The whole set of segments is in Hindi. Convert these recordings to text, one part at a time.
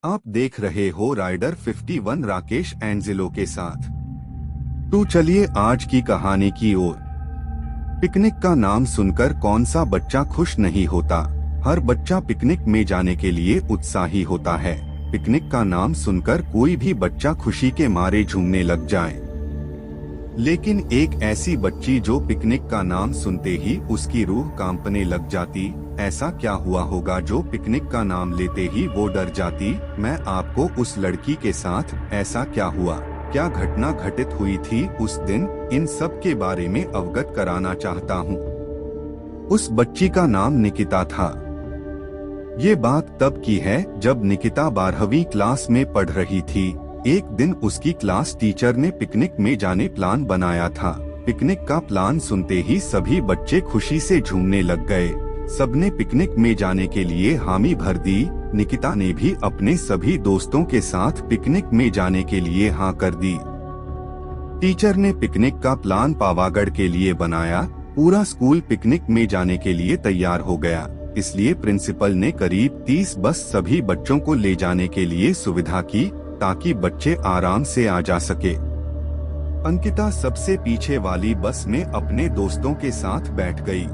आप देख रहे हो राइडर 51 राकेश एंजेलो के साथ। तो चलिए आज की कहानी की ओर। पिकनिक का नाम सुनकर कौन सा बच्चा खुश नहीं होता। हर बच्चा पिकनिक में जाने के लिए उत्साही होता है। पिकनिक का नाम सुनकर कोई भी बच्चा खुशी के मारे झूमने लग जाए। लेकिन एक ऐसी बच्ची जो पिकनिक का नाम सुनते ही उसकी रूह कांपने लग जाती। ऐसा क्या हुआ होगा जो पिकनिक का नाम लेते ही वो डर जाती। मैं आपको उस लड़की के साथ ऐसा क्या हुआ, क्या घटना घटित हुई थी उस दिन, इन सब के बारे में अवगत कराना चाहता हूँ। उस बच्ची का नाम निकिता था। ये बात तब की है जब निकिता 12वीं क्लास में पढ़ रही थी। एक दिन उसकी क्लास टीचर ने पिकनिक में जाने प्लान बनाया था। पिकनिक का प्लान सुनते ही सभी बच्चे खुशी से झूमने लग गए। सबने पिकनिक में जाने के लिए हामी भर दी। निकिता ने भी अपने सभी दोस्तों के साथ पिकनिक में जाने के लिए हाँ कर दी। टीचर ने पिकनिक का प्लान पावागढ़ के लिए बनाया। पूरा स्कूल पिकनिक में जाने के लिए तैयार हो गया। इसलिए प्रिंसिपल ने करीब 30 बस सभी बच्चों को ले जाने के लिए सुविधा की, ताकि बच्चे आराम से आ जा सके। अंकिता सबसे पीछे वाली बस में अपने दोस्तों के साथ बैठ गई।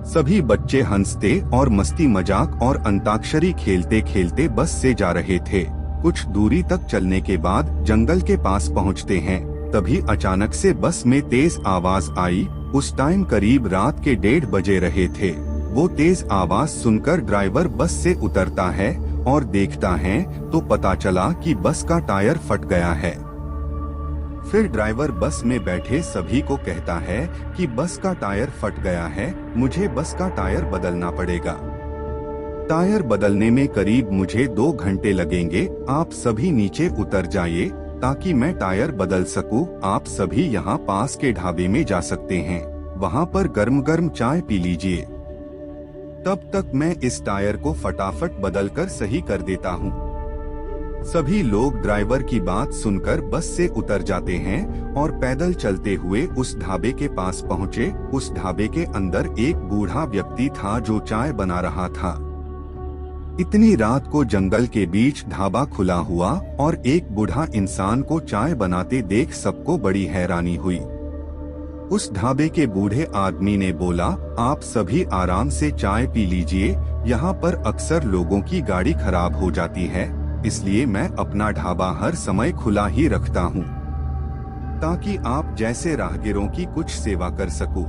सभी बच्चे हंसते और मस्ती मजाक और अंताक्षरी खेलते खेलते बस से जा रहे थे। कुछ दूरी तक चलने के बाद जंगल के पास पहुंचते हैं। तभी अचानक से बस में तेज आवाज आई। उस टाइम करीब रात के 1:30 बजे रहे थे। वो तेज आवाज सुनकर ड्राइवर बस से उतरता है और देखता है तो पता चला कि बस का टायर फट गया है। फिर ड्राइवर बस में बैठे सभी को कहता है कि बस का टायर फट गया है, मुझे बस का टायर बदलना पड़ेगा। टायर बदलने में करीब मुझे 2 घंटे लगेंगे। आप सभी नीचे उतर जाइए ताकि मैं टायर बदल सकूं। आप सभी यहाँ पास के ढाबे में जा सकते हैं, वहाँ पर गर्म गर्म चाय पी लीजिए। तब तक मैं इस टायर को फटाफट बदल कर सही कर देता हूँ। सभी लोग ड्राइवर की बात सुनकर बस से उतर जाते हैं और पैदल चलते हुए उस ढाबे के पास पहुँचे। उस ढाबे के अंदर एक बूढ़ा व्यक्ति था जो चाय बना रहा था। इतनी रात को जंगल के बीच ढाबा खुला हुआ और एक बूढ़ा इंसान को चाय बनाते देख सबको बड़ी हैरानी हुई। उस ढाबे के बूढ़े आदमी ने बोला, आप सभी आराम से चाय पी लीजिए, यहाँ पर अक्सर लोगों की गाड़ी खराब हो जाती है, इसलिए मैं अपना ढाबा हर समय खुला ही रखता हूँ, ताकि आप जैसे राहगीरों की कुछ सेवा कर सकूं।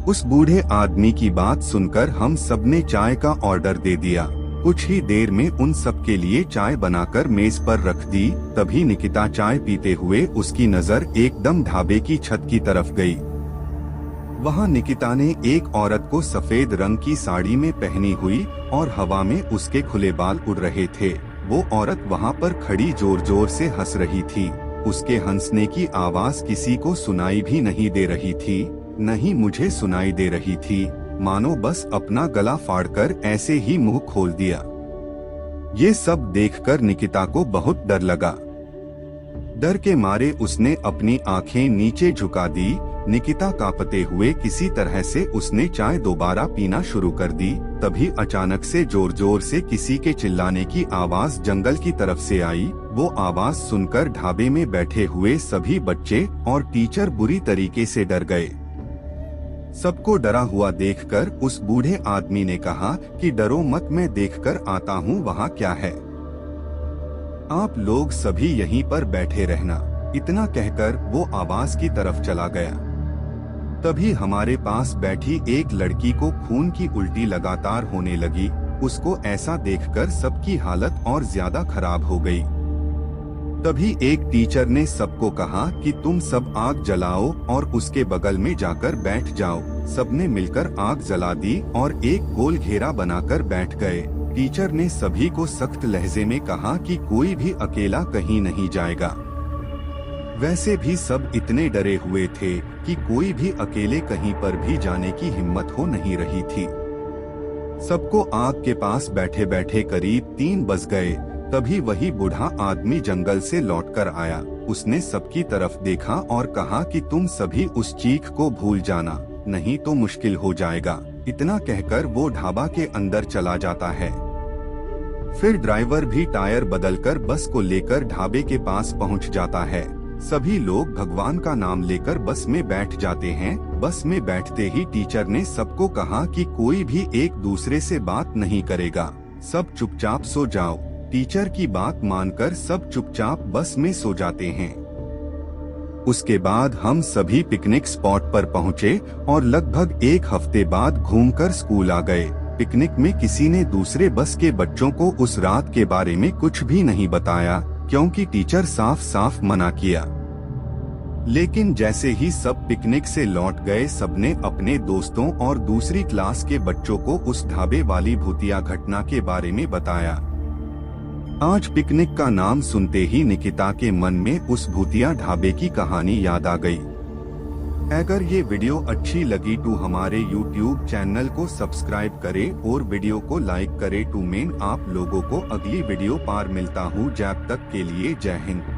उस बूढ़े आदमी की बात सुनकर हम सबने चाय का ऑर्डर दे दिया। कुछ ही देर में उन सब के लिए चाय बनाकर मेज पर रख दी। तभी निकिता चाय पीते हुए उसकी नजर एकदम ढाबे की छत की तरफ गई। वहाँ निकिता ने एक औरत को सफेद रंग की साड़ी में पहनी हुई और हवा में उसके खुले बाल उड़ रहे थे। वो औरत वहाँ पर खड़ी जोर जोर से हंस रही थी। उसके हंसने की आवाज किसी को सुनाई भी नहीं दे रही थी, न ही मुझे सुनाई दे रही थी। मानो बस अपना गला फाड़कर ऐसे ही मुंह खोल दिया। ये सब देखकर निकिता को बहुत डर लगा। डर के मारे उसने अपनी आंखें नीचे झुका दी। निकिता कांपते हुए किसी तरह से उसने चाय दोबारा पीना शुरू कर दी। तभी अचानक से जोर जोर से किसी के चिल्लाने की आवाज जंगल की तरफ से आई। वो आवाज सुनकर ढाबे में बैठे हुए सभी बच्चे और टीचर बुरी तरीके से डर गए। सबको डरा हुआ देखकर उस बूढ़े आदमी ने कहा कि डरो मत, मैं देखकर आता हूँ वहाँ क्या है। आप लोग सभी यहीं पर बैठे रहना। इतना कहकर वो आवाज की तरफ चला गया। तभी हमारे पास बैठी एक लड़की को खून की उल्टी लगातार होने लगी। उसको ऐसा देखकर सबकी हालत और ज्यादा खराब हो गई। तभी एक टीचर ने सबको कहा कि तुम सब आग जलाओ और उसके बगल में जाकर बैठ जाओ। सबने मिलकर आग जला दी और एक गोल घेरा बनाकर बैठ गए। टीचर ने सभी को सख्त लहजे में कहा कि कोई भी अकेला कहीं नहीं जाएगा। वैसे भी सब इतने डरे हुए थे कि कोई भी अकेले कहीं पर भी जाने की हिम्मत हो नहीं रही थी। सबको आग के पास बैठे बैठे करीब 3 बज गए। तभी वही बूढ़ा आदमी जंगल से लौटकर आया। उसने सबकी तरफ देखा और कहा कि तुम सभी उस चीख को भूल जाना, नहीं तो मुश्किल हो जाएगा। इतना कहकर वो ढाबा के अंदर चला जाता है। फिर ड्राइवर भी टायर बदलकर बस को लेकर ढाबे के पास पहुंच जाता है। सभी लोग भगवान का नाम लेकर बस में बैठ जाते हैं। बस में बैठते ही टीचर ने सबको कहा कि कोई भी एक दूसरे से बात नहीं करेगा, सब चुपचाप सो जाओ। टीचर की बात मानकर सब चुपचाप बस में सो जाते हैं। उसके बाद हम सभी पिकनिक स्पॉट पर पहुंचे और लगभग एक हफ्ते बाद घूमकर स्कूल आ गए। पिकनिक में किसी ने दूसरे बस के बच्चों को उस रात के बारे में कुछ भी नहीं बताया, क्योंकि टीचर साफ साफ मना किया। लेकिन जैसे ही सब पिकनिक से लौट गए, सबने अपने दोस्तों और दूसरी क्लास के बच्चों को उस ढाबे वाली भूतिया घटना के बारे में बताया। आज पिकनिक का नाम सुनते ही निकिता के मन में उस भूतिया ढाबे की कहानी याद आ गई। अगर ये वीडियो अच्छी लगी तो हमारे YouTube चैनल को सब्सक्राइब करें और वीडियो को लाइक करें। टू मेन आप लोगों को अगली वीडियो पार मिलता हूँ। जब तक के लिए जय हिंद।